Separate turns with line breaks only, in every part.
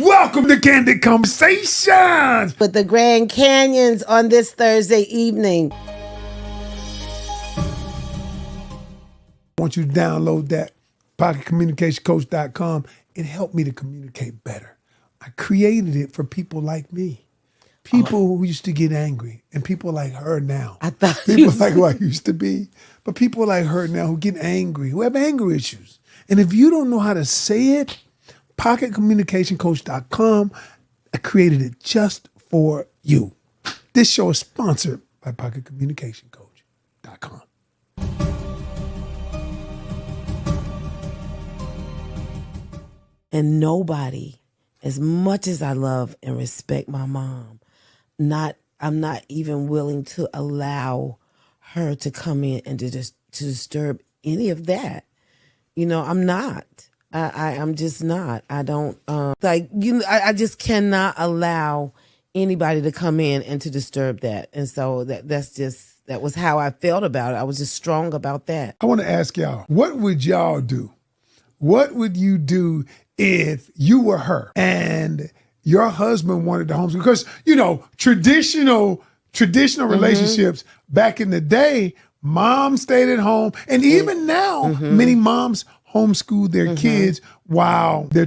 Welcome to Candid Conversations
with the Grand Canions on this Thursday evening.
I want you to download that, pocketcommunicationcoach.com. It helped me to communicate better. I created it for people like me, people who used to get angry, and people like her now.
I thought
people like who I used to be, but people like her now who get angry, who have anger issues. And if you don't know how to say it, pocketcommunicationcoach.com. I created it just for you. This show is sponsored by pocketcommunicationcoach.com.
And nobody, as much as I love and respect my mom, I'm not even willing to allow her to come in and to disturb any of that. You know, I'm not. I'm just not. I don't I just cannot allow anybody to come in and to disturb that. And so that was how I felt about it. I was just strong about that.
I want to ask y'all, what would y'all do? What would you do if you were her and your husband wanted to homeschool? Because, you know, traditional relationships back in the day, mom stayed at home. And even now, many moms homeschool their kids while the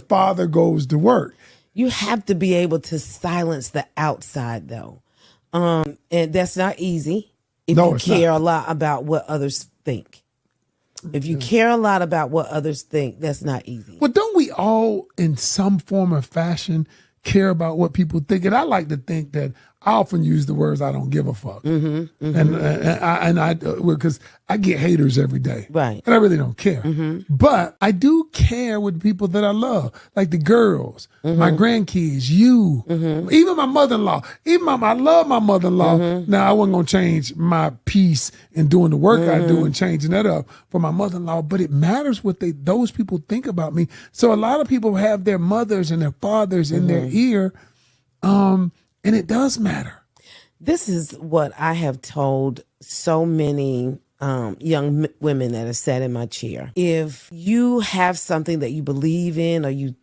father goes to work.
You have to be able to silence the outside, though. And that's not easy if you care a lot about what others think. If you care a lot about what others think, that's not easy.
Well, don't we all, in some form or fashion, care about what people think? And I like to think that I often use the words "I don't give a fuck," and I because I get haters every day,
right?
And I really don't care, but I do care with people that I love, like the girls, my grandkids, you, even my mother-in-law. I love my mother-in-law. Now I wasn't gonna change my piece in doing the work I do and changing that up for my mother-in-law, but it matters what those people think about me. So a lot of people have their mothers and their fathers in their ear. And it does matter.
This is what I have told so many young women that have sat in my chair. If you have something that you believe in or you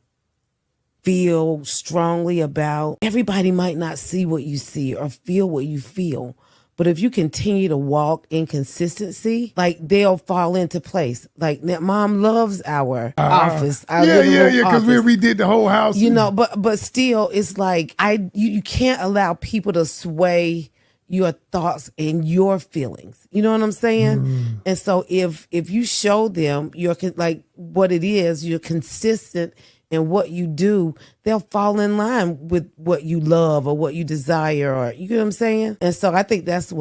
feel strongly about, everybody might not see what you see or feel what you feel. But if you continue to walk in consistency, like they'll fall into place. Like mom loves our office. Our
because we redid the whole house.
You know, but still, it's like you can't allow people to sway your thoughts and your feelings. You know what I'm saying? And so if you show them you're like what it is, you're consistent in what you do, they'll fall in line with what you love or what you desire, or you know what I'm saying? And so I think that's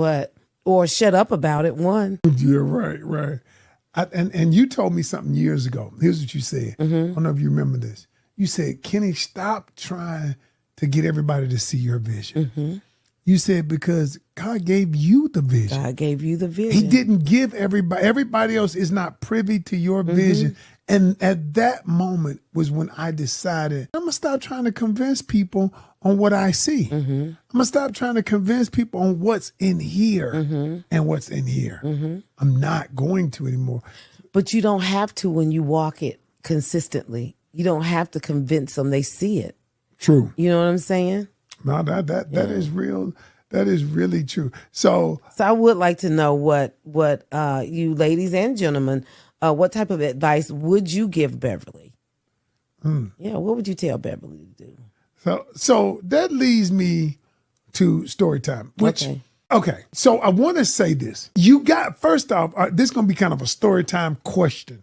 or shut up about it, one.
You're right. And you told me something years ago. Here's what you said. I don't know if you remember this. You said, Kenny, stop trying to get everybody to see your vision. You said, because God gave you the vision.
God gave you the vision.
He didn't give everybody. Everybody else is not privy to your vision. And at that moment was when I decided, I'm going to stop trying to convince people on what I see. I'm going to stop trying to convince people on what's in here and what's in here. I'm not going to anymore.
But you don't have to when you walk it consistently. You don't have to convince them. They see it.
True.
You know what I'm saying?
No, that is real. That is really true. So
I would like to know what you ladies and gentlemen, what type of advice would you give Beverly? Yeah, what would you tell Beverly to do?
So that leads me to story time. Okay. So I want to say this. You got, first off, this is going to be kind of a story time question.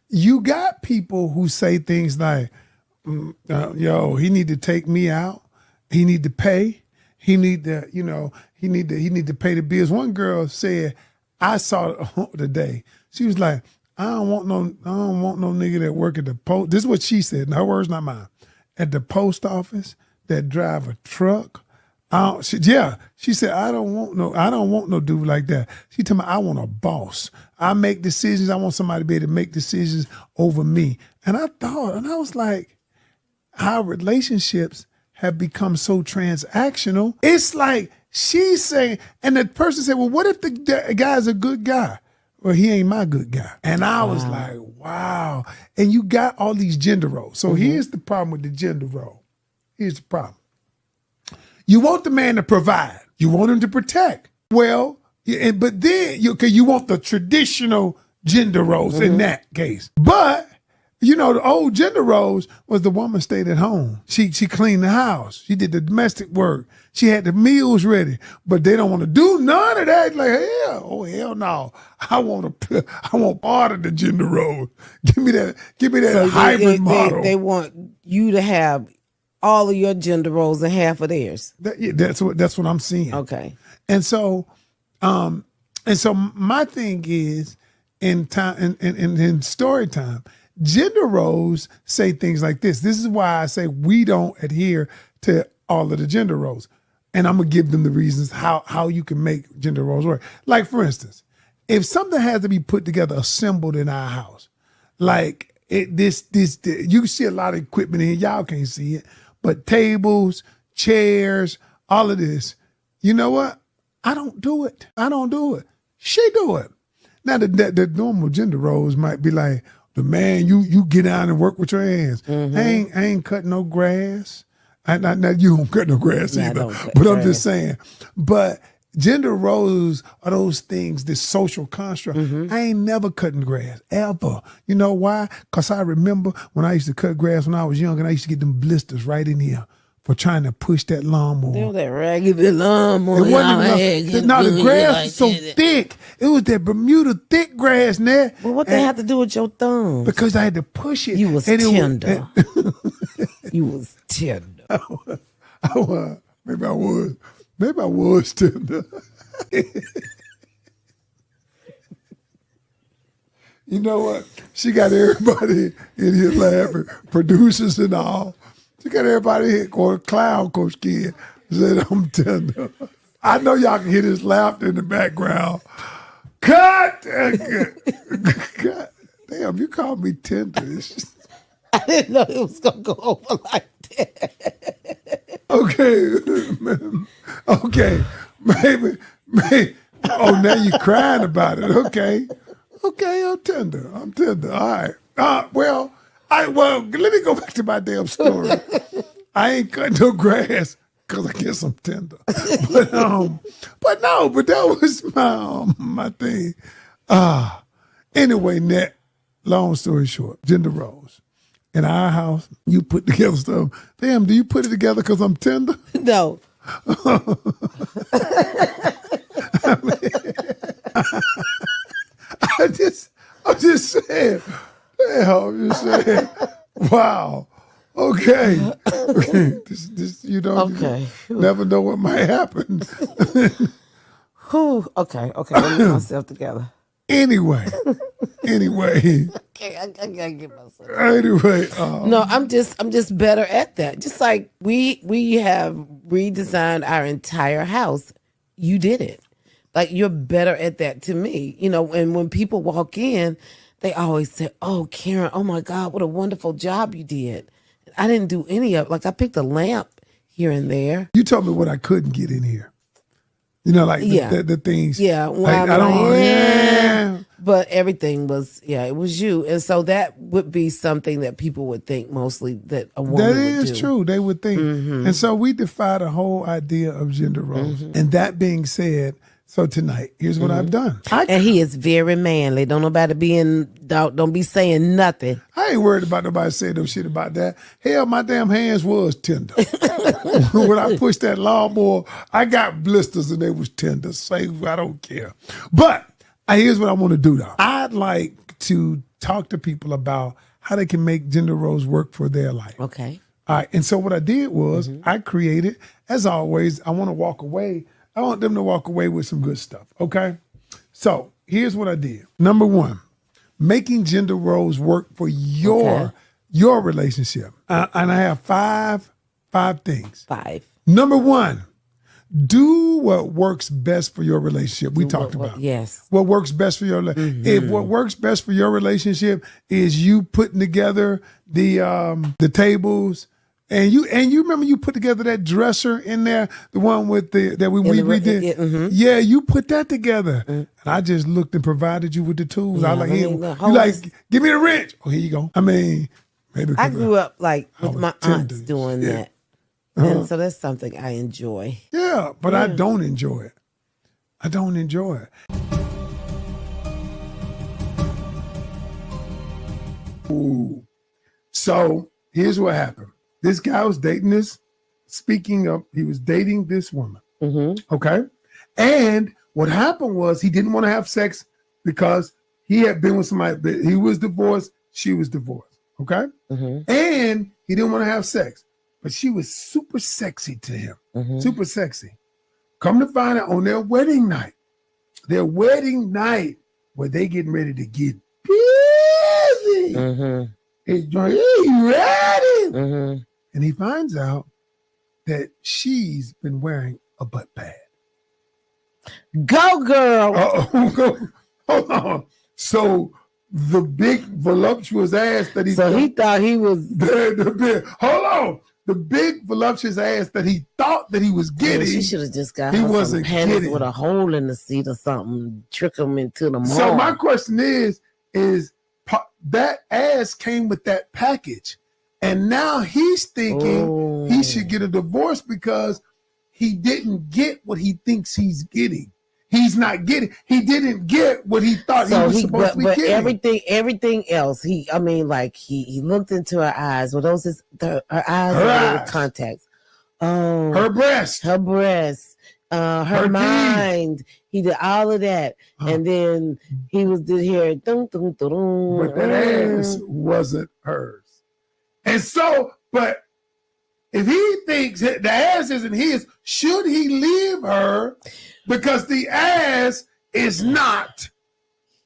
You got people who say things like, yo, he need to take me out. He need to pay. He need to, he need to pay the bills. One girl said, I saw it today. She was like, I don't want no nigga that work at the post. This is what she said. Her words, not mine. At the post office that drive a truck. She said, I don't want no dude like that. She told me, I want a boss. I make decisions. I want somebody to be able to make decisions over me. And I was like, how relationships have become so transactional. It's like she's saying, and the person said, well, what if the guy's a good guy? well, he ain't my good guy. And I was like, wow. And you got all these gender roles. So here's the problem with the gender role. Here's the problem. You want the man to provide. You want him to protect. Well, but then you want the traditional gender roles in that case. But you know, the old gender roles was the woman stayed at home. She cleaned the house. She did the domestic work. She had the meals ready. But they don't want to do none of that. Like, hell no. I want part of the gender role. Give me that so hybrid model.
They want you to have all of your gender roles and half of theirs.
That's what I'm seeing.
Okay.
And so my thing is in story time, gender roles say things like this. This is why I say we don't adhere to all of the gender roles. And I'm going to give them the reasons how you can make gender roles work. Like, for instance, if something has to be put together, assembled in our house, like you can see a lot of equipment in here. Y'all can't see it. But tables, chairs, all of this, you know what? I don't do it. She do it. Now, the normal gender roles might be like, the man, you get down and work with your hands. I ain't cutting no grass. Now you don't cut no grass either. But I'm just saying. But gender roles are those things, this social construct. I ain't never cutting grass, ever. You know why? Because I remember when I used to cut grass when I was young, and I used to get them blisters right in here for trying to push that lawnmower.
They were that raggedy lawnmower.
It wasn't no, the grass was so thick. It was that Bermuda thick grass there.
Well, what they have to do with your thumbs?
Because I had to push it.
You was tender. You was tender.
Maybe I was tender. You know what? She got everybody in here laughing, producers and all. She got everybody here going clown, Coach Kid. Said, I'm tender. I know y'all can hear this laughter in the background. Cut! God, damn, you called me tender.
I didn't know it was going to go over like that.
Okay. Maybe. Oh, now you're crying about it. Okay, I'm tender. All right. Well, let me go back to my damn story. I ain't cutting no grass because I guess I'm tender. But that was my thing. Anyway, Net, long story short, gender roles. In our house, you put together stuff. Damn, do you put it together because I'm tender?
No.
I'm just saying. I'm just saying. Wow. Okay. This you never know what might happen.
Okay. Let me get myself together.
Anyway.
Okay, I gotta get myself.
Anyway.
No, I'm just better at that. Just like we have redesigned our entire house. You did it. Like, you're better at that to me. You know, and when people walk in, they always say, "Oh, Karen, oh my God, what a wonderful job you did." I didn't do any of it. Like, I picked a lamp here and there.
You told me what I couldn't get in here. You know, like the things.
Yeah.
Well, like,
But everything was, it was you. And so that would be something that people would think mostly that a woman would do.
That is true. They would think. And so we defy the whole idea of gender roles. And that being said, so tonight, here's what I've done.
And he is very manly. Don't be saying nothing.
I ain't worried about nobody saying no shit about that. Hell, my damn hands was tender. When I pushed that lawnmower, I got blisters and they was tender. Say, I don't care. But here's what I want to do, though. I'd like to talk to people about how they can make gender roles work for their life.
Okay.
All right. And so what I did was I created, as always, I want them to walk away with some good stuff. Okay. So here's what I did. Number one, making gender roles work for your relationship. And I have five things.
5.
Number one, do what works best for your relationship. We talked about.
Yes.
What works best for your relationship. If what works best for your relationship is you putting together the tables And you remember you put together that dresser in there, the one with that we did. Yeah, you put that together. And I just looked and provided you with the tools. I was like, here, you like, give me the wrench. Oh, here you go. I mean, maybe
I grew up like with my aunts doing that. And so that's something I enjoy.
Yeah, but I don't enjoy it. I don't enjoy it. Ooh. So here's what happened. This guy was dating he was dating this woman. Okay. And what happened was he didn't want to have sex because he had been with somebody. He was divorced. She was divorced. Okay. And he didn't want to have sex, but she was super sexy to him. Super sexy. Come to find out on their wedding night where they getting ready to get busy. He's going, hey, ready? And he finds out that she's been wearing a butt pad.
Go, girl.
Hold on. So the big voluptuous ass that he
thought he was
hold on. The big voluptuous ass that he thought that he was getting.
She should have just got some panties with a hole in the seat or something, trick him into the mall.
So my question is that ass came with that package. And now he's thinking he should get a divorce because he didn't get what he thinks he's getting. He didn't get what he thought he was supposed to be getting.
But everything else, he looked into her eyes. Well, her eyes with contacts. Oh,
her breast,
her mind. Teeth. He did all of that, and then he did here. But
that ass wasn't hers. And so, but if he thinks that the ass isn't his, should he leave her because the ass is not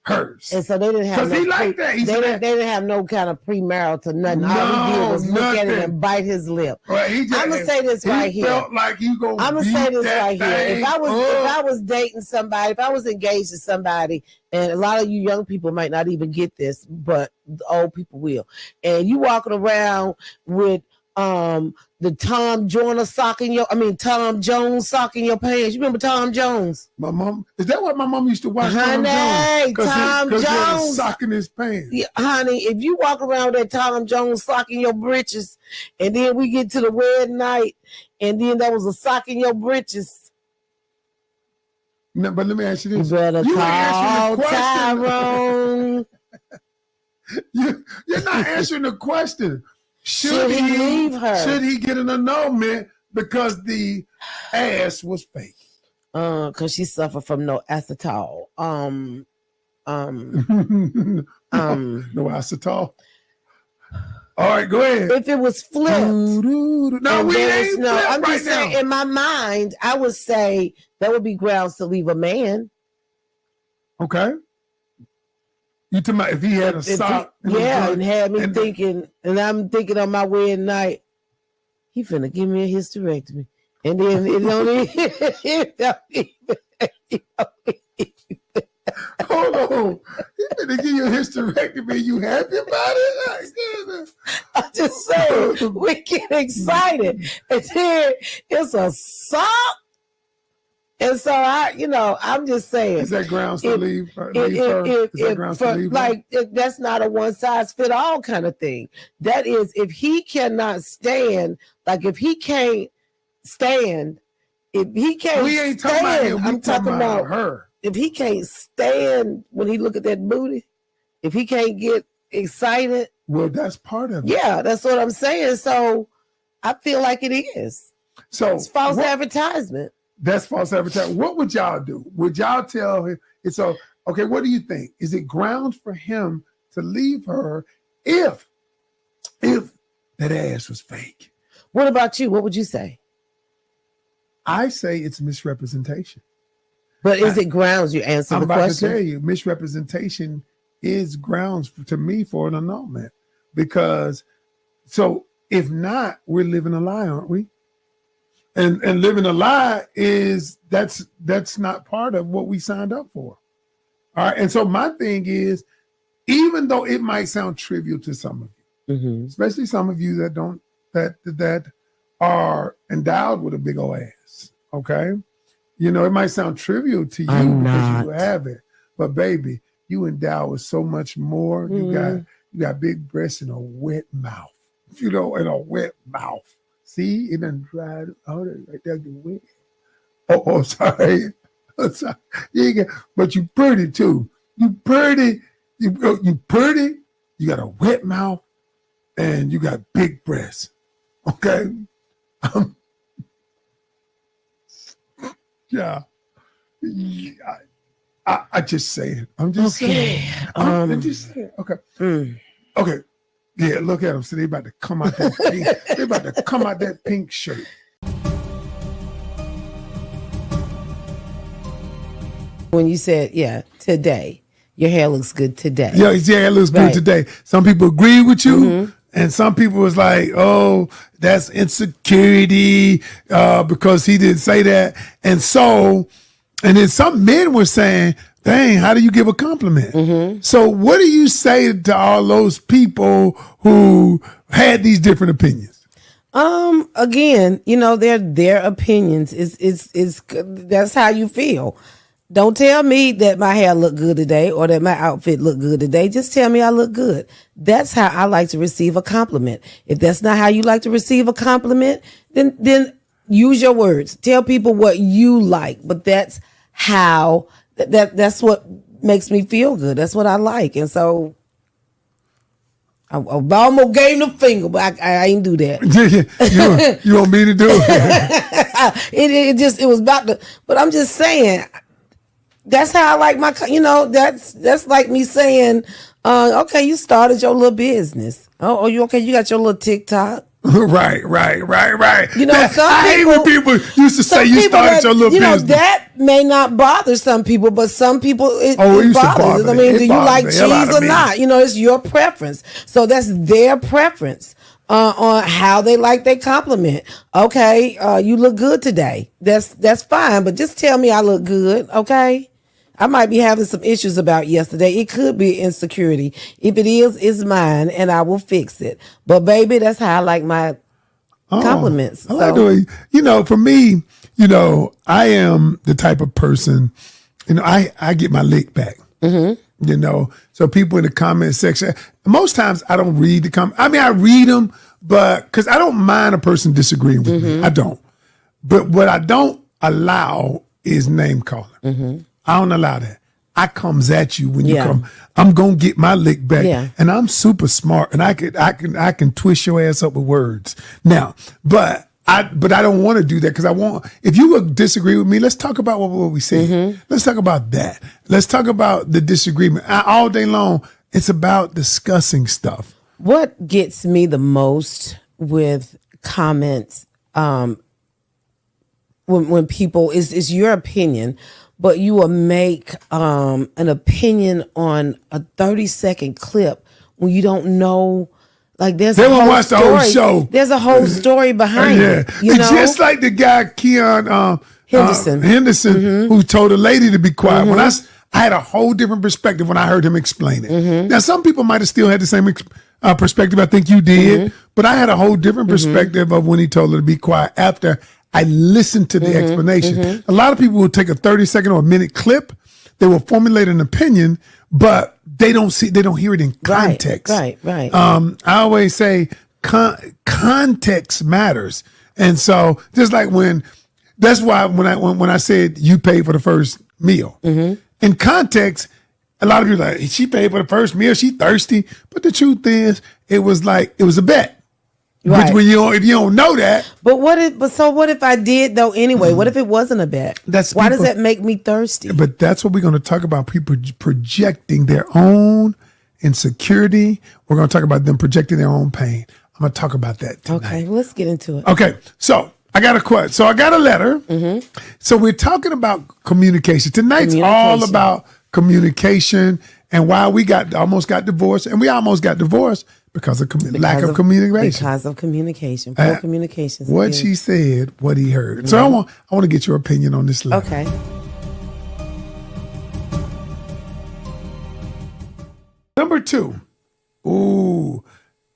hers?
And so they didn't have
he liked that.
They didn't have no kind of premarital nothing. All he did was look at it and bite his lip.
Well,
I'm gonna say this right here.
Felt like you gonna
I'm gonna say this right here. If I was dating somebody, if I was engaged to somebody, and a lot of you young people might not even get this, but the old people will. And you walking around with the Tom Jones sock in your pants. You remember Tom Jones?
My mom, is that what my mom used to watch?
Honey, Tom Jones.
He had a sock in his pants.
Yeah, honey, if you walk around with that Tom Jones sock in your britches, and then we get to the wedding night, and then there was a sock in your britches.
No, but let me ask you this.
You better call Tyrone.
You're not answering the question.
Should he leave her?
Should he get an annulment because the ass was fake?
Because she suffered from no acetol.
No acetol. All right, go ahead.
If it was flipped,
no, we ain't. No,
I'm just saying. In my mind, I would say that would be grounds to leave a man.
Okay. You talking about if he had a sock?
And had me thinking, and I'm thinking on my wedding night, he finna give me a hysterectomy, and then it don't even.
Hold on, he finna give you a hysterectomy. You happy about it?
I'm just saying, we get excited, and then it's a sock. And so I'm just saying.
Is that grounds to leave her? Is that grounds to leave her?
That's not a one size fit all kind of thing. That is, if he cannot stand, if he can't stand,
we ain't talking about him.
I'm talking about
her.
If he can't stand when he look at that booty, if he can't get excited.
Well, that's part of it.
Yeah, that's what I'm saying. So I feel like it is.
So
it's false advertisement.
That's false advertising. What would y'all do? Would y'all tell him okay, what do you think? Is it grounds for him to leave her if that ass was fake?
What about you? What would you say?
I say it's misrepresentation.
But is it grounds? You answer the question.
I'm about to tell you, misrepresentation is grounds to me for an annulment. Because so if not, we're living a lie, aren't we? And living a lie that's not part of what we signed up for. All right. And so my thing is, even though it might sound trivial to some of you, especially some of you that don't that are endowed with a big old ass. Okay, you know, it might sound trivial to you because you have it, but baby, you endowed with so much more. You got big breasts and a wet mouth. You know, and a wet mouth. See, it done dried out right there. You wet. Oh, sorry. I'm sorry. But you pretty too. You pretty. You pretty. You got a wet mouth, and you got big breasts. Okay. Yeah. I just say it. I'm just saying. I'm just saying. Okay. Okay. Yeah, look at them. So they about to come out that pink. They about to come out that pink shirt.
When you said, today, your hair looks good today.
Yeah, it looks good today. Some people agree with you, and some people was like, oh, that's insecurity because he didn't say that. And then some men were saying, dang, how do you give a compliment? So what do you say to all those people who had these different opinions?
Again, you know, they're their opinions. Is that's how you feel. Don't tell me that my hair looked good today or that my outfit looked good today. Just tell me I look good. That's how I like to receive a compliment. If that's not how you like to receive a compliment, then use your words. Tell people what you like. But that's how that's what makes me feel good. That's what I like. And so I almost gave him the finger, but I ain't do that.
You want me to do it?
It was about to, but I'm just saying, that's how I like my, you know, that's like me saying, okay, you started your little business. Oh, you okay? You got your little TikTok.
Right.
You know,
I hate when people used to say you started your little business.
You know, that may not bother some people, but some people it bothers. I mean, do you like cheese or not? You know, it's your preference. So that's their preference on how they like their compliment. Okay, you look good today. That's fine, but just tell me I look good, okay? I might be having some issues about yesterday. It could be insecurity. If it is, it's mine, and I will fix it. But baby, that's how I like my compliments.
I like the way, you know, for me, you know, I am the type of person, you know, I get my lick back. You know, so people in the comment section, most times I don't read the comment. I mean, I read them, but because I don't mind a person disagreeing with me. I don't. But what I don't allow is name calling. I don't allow that. I comes at you when you come. I'm gonna get my lick back, and I'm super smart, and I can twist your ass up with words. Now, but I don't want to do that because I want. If you would disagree with me, let's talk about what we said. Let's talk about that. Let's talk about the disagreement. All day long, it's about discussing stuff.
What gets me the most with comments, when people is your opinion. But you will make an opinion on a 30-second clip when you don't know. Like there's a whole story. The whole show. There's a whole story behind it. You know?
Just like the guy Keon Henderson, who told a lady to be quiet. When I had a whole different perspective when I heard him explain it. Now some people might have still had the same perspective. I think you did, but I had a whole different perspective of when he told her to be quiet after I listened to the explanation. A lot of people will take a 30-second or a minute clip. They will formulate an opinion, but they don't hear it in context.
Right.
I always say context matters. And so just like that's why when I said you paid for the first meal, in context, a lot of people are like, she paid for the first meal, she thirsty. But the truth is, it was a bet. Right. When if you don't know that.
But what if I did though anyway? What if it wasn't a bet? Why does that make me thirsty?
But that's what we're going to talk about. People projecting their own insecurity. We're going to talk about them projecting their own pain. I'm going to talk about that tonight.
Okay, let's get into it.
Okay, so I got a question. So I got a letter. So we're talking about communication. Tonight's all about communication and why we almost got divorced, and we almost got divorced. Because of lack of communication.
Because of communication. Poor communication.
What she said, what he heard. So I want to get your opinion on this letter.
Okay.
Number 2. Ooh,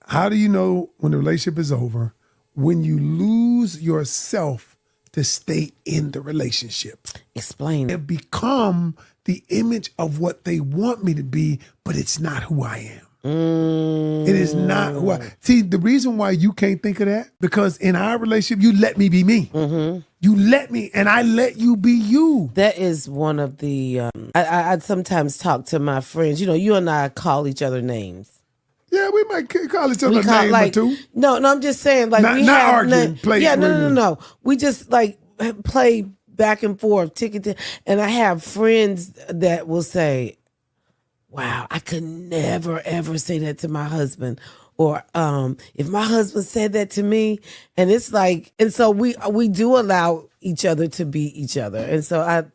how do you know when the relationship is over when you lose yourself to stay in the relationship.
Explain.
I become the image of what they want me to be, but it's not who I am. It is not who I. See, the reason why you can't think of that, because in our relationship, you let me be me. You let me, and I let you be you.
That is one of the, I sometimes talk to my friends. You know, you and I call each other names.
Yeah, we might call each other a name or two.
No, I'm just saying, like,
not arguing. Play.
Yeah, no. We just like play back and forth, and I have friends that will say, wow, I could never, ever say that to my husband. Or if my husband said that to me, and it's like, and so we do allow each other to be each other. And so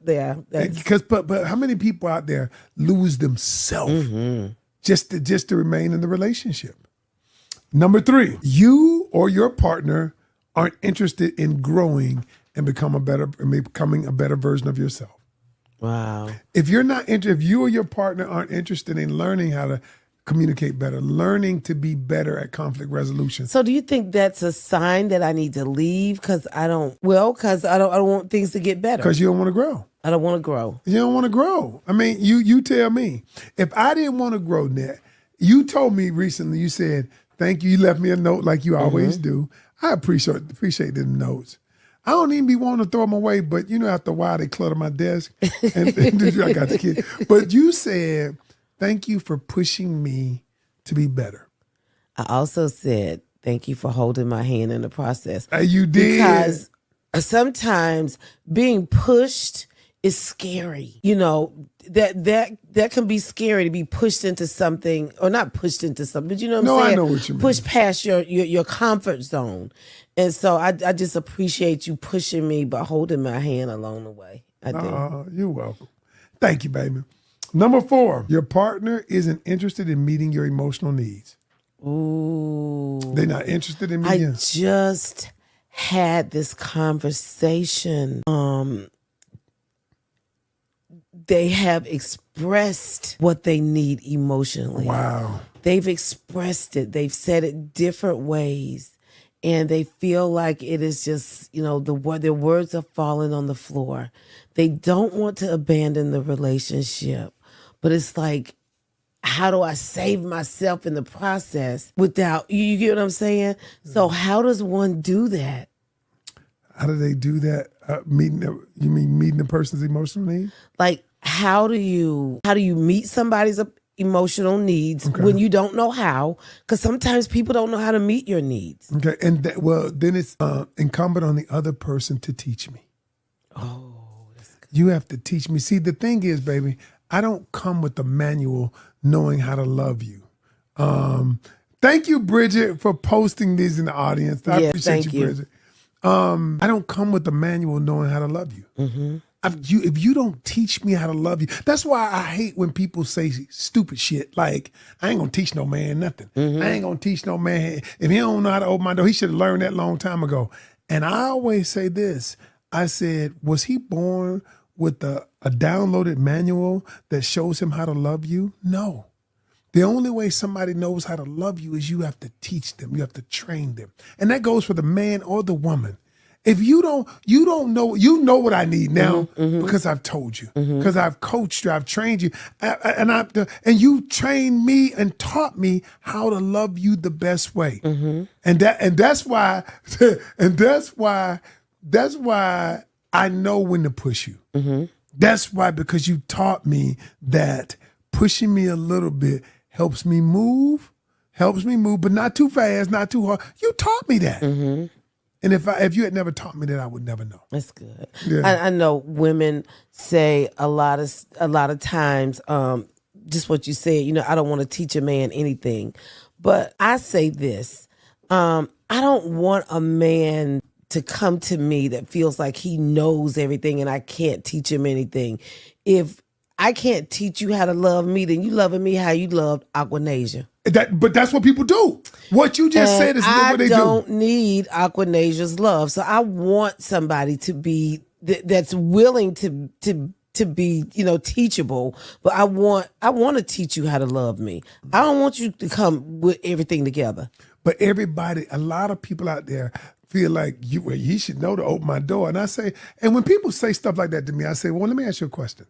because but how many people out there lose themselves just to remain in the relationship? Number 3, you or your partner aren't interested in growing and becoming a better version of yourself.
Wow.
If you or your partner aren't interested in learning how to communicate better, learning to be better at conflict resolution.
So do you think that's a sign that I need to leave because I don't want things to get better?
Because you don't want to grow.
I don't want to grow.
You don't want to grow. I mean, you tell me. If I didn't want to grow, Nat, you told me recently, you said, thank you. You left me a note like you always do. I appreciate the notes. I don't even be wanting to throw them away, but after a while they clutter my desk. And I got the kid. But you said, thank you for pushing me to be better.
I also said, thank you for holding my hand in the process.
You did.
Because sometimes being pushed is scary. That can be scary to be pushed into something, or not pushed into something, but you know what I'm saying?
I know what you mean.
Pushed past your comfort zone. And so I just appreciate you pushing me, but holding my hand along the way. I do.
You're welcome. Thank you, baby. Number 4, your partner isn't interested in meeting your emotional needs.
Ooh.
They're not interested in meeting.
I just had this conversation. They have expressed what they need emotionally.
Wow.
They've expressed it. They've said it different ways. And they feel like it is just, their words are falling on the floor. They don't want to abandon the relationship. But it's like, how do I save myself in the process without, you get what I'm saying? So how does one do that?
How do they do that? You mean meeting the person's emotional needs?
Like, how do you meet somebody's emotional needs when you don't know how? Because sometimes people don't know how to meet your needs.
Okay, and then it's incumbent on the other person to teach me.
Oh, that's good.
You have to teach me. See, the thing is, baby, I don't come with the manual knowing how to love you. Thank you, Bridget, for posting these in the audience. I appreciate you, Bridget. I don't come with the manual knowing how to love you. Mm-hmm. If you don't teach me how to love you, that's why I hate when people say stupid shit like, I ain't gonna teach no man nothing. I ain't gonna teach no man. If he don't know how to open my door, he should have learned that long time ago. And I always say this. I said, was he born with a downloaded manual that shows him how to love you? No. The only way somebody knows how to love you is you have to teach them. You have to train them. And that goes for the man or the woman. If you don't know, you know what I need now because I've told you, because I've coached you, I've trained you, and you trained me and taught me how to love you the best way, and that's why I know when to push you. That's why, because you taught me that pushing me a little bit helps me move, but not too fast, not too hard. You taught me that. And if you had never taught me that, I would never know.
That's good.
Yeah.
I know women say a lot of times, just what you said, I don't want to teach a man anything. But I say this, I don't want a man to come to me that feels like he knows everything and I can't teach him anything. If I can't teach you how to love me, then you loving me how you loved Aquanasia.
But that's what people do. What you just said is what they do.
I don't need Aquanasia's love. So I want somebody to be that's willing to be, teachable. But I want to teach you how to love me. I don't want you to come with everything together.
But everybody, a lot of people out there feel like he should know to open my door. And I say, and when people say stuff like that to me, I say, well, let me ask you a question.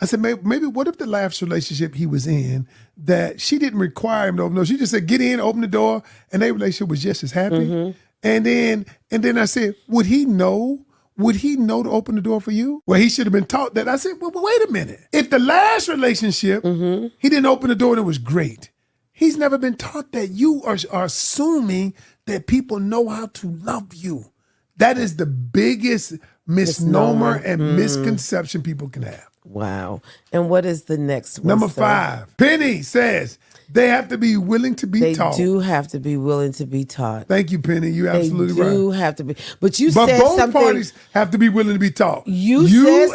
I said, maybe what if the last relationship he was in, that she didn't require him to open the door? She just said, get in, open the door, and their relationship was just as happy. And then I said, would he know? Would he know to open the door for you? Well, he should have been taught that. I said, well, wait a minute. If the last relationship, he didn't open the door and it was great, he's never been taught that. You are assuming that people know how to love you. That is the biggest misnomer and misconception people can have.
Wow. And what is the next one?
Number 5. Penny says they have to be willing to be taught.
They do have to be willing to be taught.
Thank you, Penny. You're absolutely right.
They do have to be. But said
both
something.
parties have to be willing to be taught.
You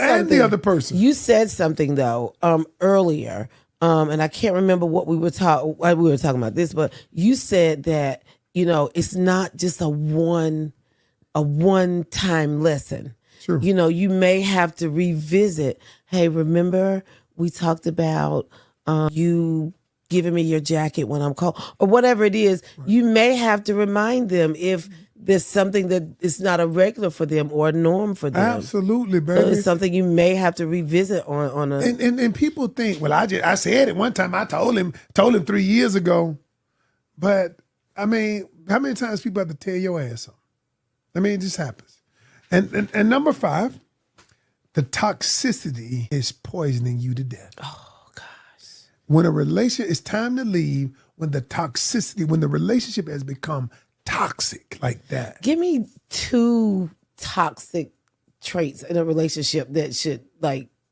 and the other person.
You said something though earlier, and I can't remember what we were talking about this, but you said that it's not just a one-time lesson.
Sure.
You may have to revisit. Hey, remember we talked about you giving me your jacket when I'm cold, or whatever it is. Right. You may have to remind them if there's something that is not a regular for them or a norm for them.
Absolutely, baby.
So it's something you may have to revisit on a.
And people think, well, I said it one time. I told him 3 years ago, but I mean, how many times people have to tell your ass something? I mean, it just happens. And number 5, the toxicity is poisoning you to death.
Oh, gosh.
When a relationship, it's time to leave when the relationship has become toxic like that.
Give me 2 toxic traits in a relationship that should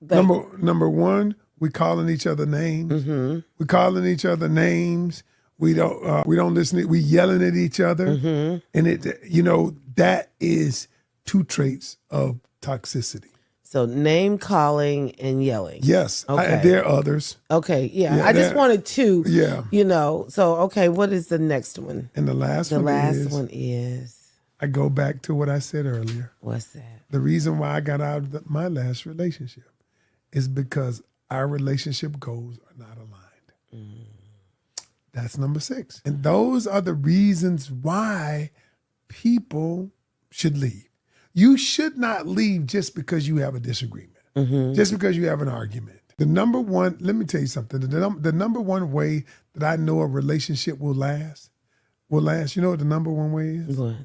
Number 1, we calling each other names. We calling each other names. We don't listen. We yelling at each other. And that is 2 traits of toxicity.
So name calling and yelling.
Yes.
Okay.
There are others.
Okay. Yeah. I just wanted 2.
Yeah.
So, okay. What is the next one?
And the last one is, I go back to what I said earlier.
What's that?
The reason why I got out of my last relationship is because our relationship goals are not aligned. That's number 6. And those are the reasons why people should leave. You should not leave just because you have a disagreement, just because you have an argument. The number one, let me tell you something. The number one way that I know a relationship will last, you know what the number one way is?
What?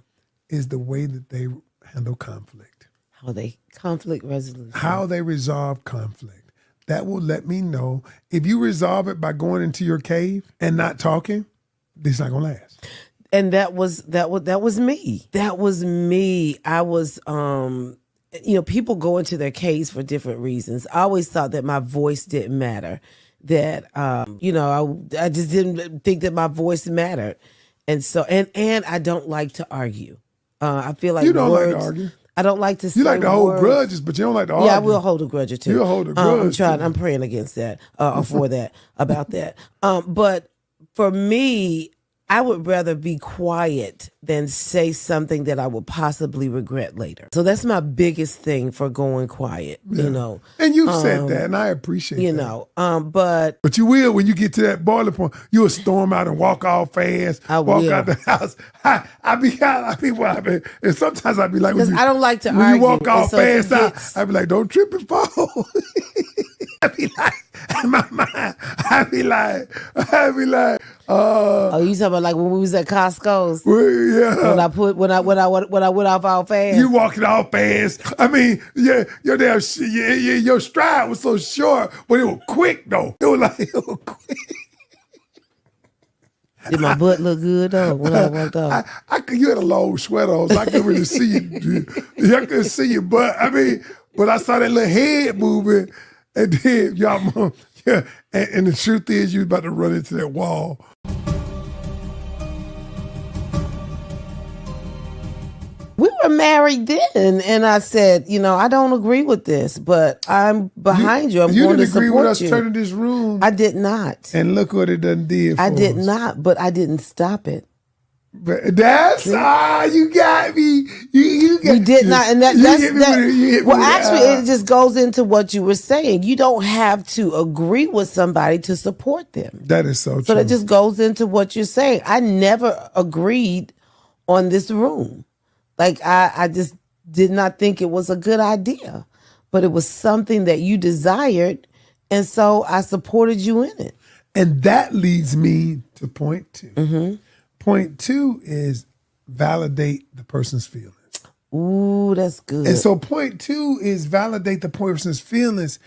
Is the way that they handle conflict.
Conflict resolution.
How they resolve conflict. That will let me know if you resolve it by going into your cave and not talking, it's not gonna last.
And that was me. That was me. I was, people go into their caves for different reasons. I always thought that my voice didn't matter. That, I just didn't think that my voice mattered. And so, and I don't like to argue. I feel like
you don't like to argue.
I don't like to say
You like to hold
words.
grudges, but you don't like to argue.
Yeah, I will hold a grudge or two.
You'll hold a grudge.
I'm praying against that, or for that, about that. But for me, I would rather be quiet than say something that I would possibly regret later. So that's my biggest thing for going quiet,
And you've said that, and I appreciate that. But you will, when you get to that boiling point, you'll storm out and walk all fast, walk out the house. And sometimes I be like,
because I don't like to argue.
When you walk all fast, I be like, don't trip and fall. I be like, in my mind, I be like,
oh, you talking about like when we was at Costco's?
Yeah.
When I went off all fast.
You walking all fast. I mean, yeah, your stride was so short, but it was quick though. It was quick.
Did my butt look good though when I walked off?
You had a long sweater on, so I couldn't really see you. I couldn't see your butt. I mean, but I saw that little head moving. And then and the truth is you about to run into that wall.
We were married then, and I said, I don't agree with this, but I'm behind you. I'm going to support you.
You didn't agree with us turning this room.
I did not.
And look what it done did for us.
I did not, but I didn't stop it.
But that's you got me. You got
We did not, and that's
that.
Well, actually, it just goes into what you were saying. You don't have to agree with somebody to support them.
That is so true.
So that just goes into what you're saying. I never agreed on this room. Like I just did not think it was a good idea, but it was something that you desired, and so I supported you in it.
And that leads me to point 2.
Mm-hmm.
Point 2 is validate the person's feelings.
Ooh, that's good.
And so point 2 is validate the person's feelings.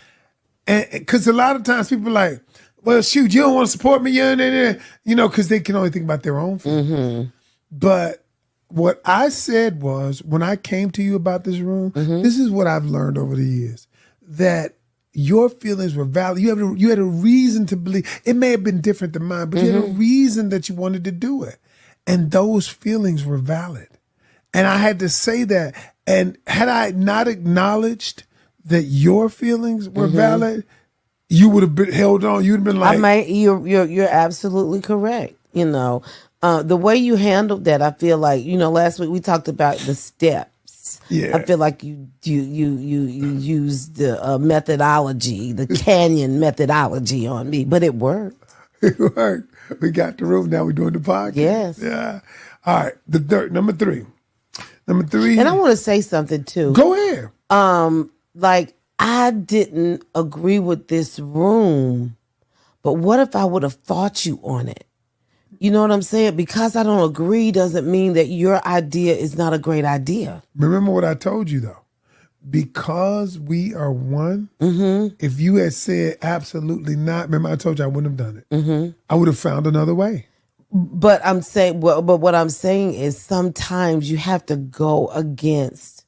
And because a lot of times people are like, well, shoot, you don't want to support me, because they can only think about their own feelings.
Mm-hmm.
But what I said was, when I came to you about this room, this is what I've learned over the years, that your feelings were valid. You had a reason to believe. It may have been different than mine, but you had a reason that you wanted to do it. And those feelings were valid. And I had to say that. And had I not acknowledged that your feelings were valid, you would have been held on. You'd have been like,
you're absolutely correct. The way you handled that, I feel like, last week we talked about the steps.
Yeah.
I feel like you used the methodology, the Canion methodology on me, but it worked.
It worked. We got the room. Now we're doing the podcast.
Yes.
Yeah. All right. Number three.
And I want to say something too.
Go ahead.
Like, I didn't agree with this room, but what if I would have fought you on it? You know what I'm saying? Because I don't agree doesn't mean that your idea is not a great idea.
Remember what I told you, though. Because we are one, if you had said absolutely not, remember I told you I wouldn't have done it. I would have found another way.
But but what I'm saying is sometimes you have to go against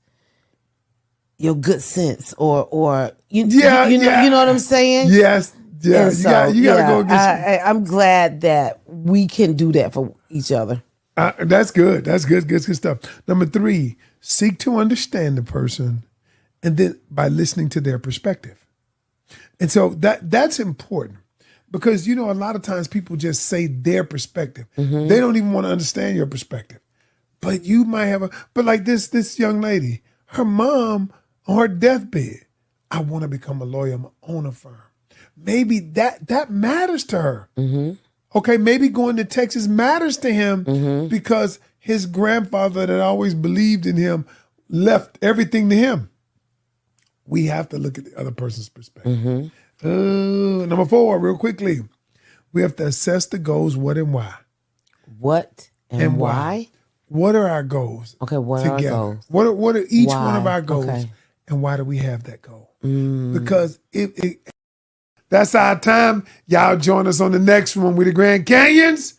your good sense or you know what I'm saying?
Yes. Yeah,
so,
you gotta go against.
I'm glad that we can do that for each other.
That's good. That's good stuff. Number 3, seek to understand the person, and then by listening to their perspective. And so that's important because, a lot of times people just say their perspective. They don't even want to understand your perspective. But you might have but like this young lady, her mom on her deathbed, I want to become a lawyer, I'm going to own a firm. Maybe that matters to her. Okay, maybe going to Texas matters to him because his grandfather that always believed in him left everything to him. We have to look at the other person's perspective. Number 4, real quickly, we have to assess the goals, what and why.
What and why?
What are our goals?
Okay, what are our goals?
What are each one of our goals, and why do we have that goal? Because that's our time. Y'all join us on the next one with the Grand Canyons.